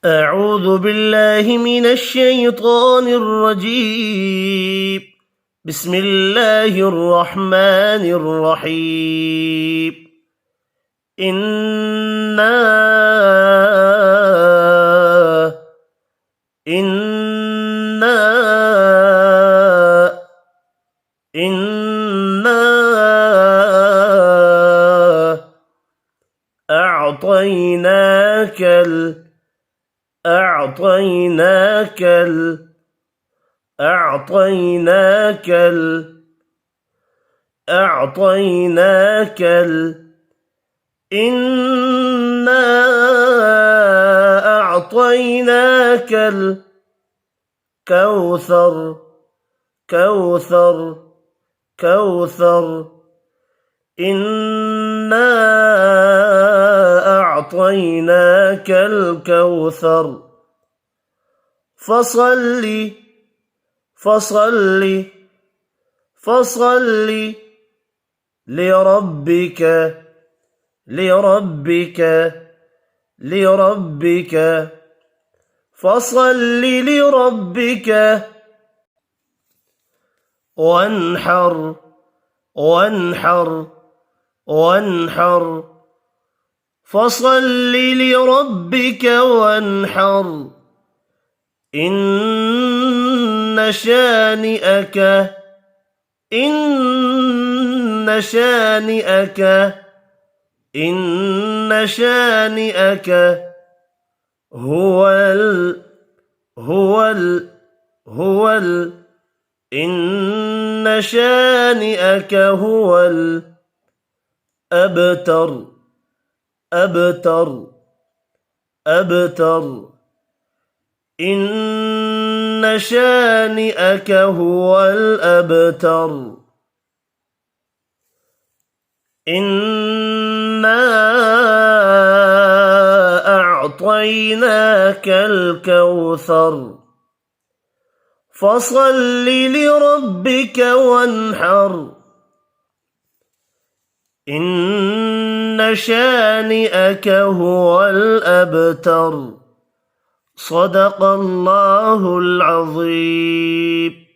أعوذ بالله من الشيطان الرجيم. بسم الله الرحمن الرحيم. إنا أعطيناك الكوثر. إنا أعطيناك الكوثر. فصل لربك فصل لربك وانحر. فصل لربك وانحر. إن شانئك هو الأبتر. إن شانئك هو الأبتر. إنا أعطيناك الكوثر. فصل لربك وانحر. إن شانئك هو الأبتر. صدق الله العظيم.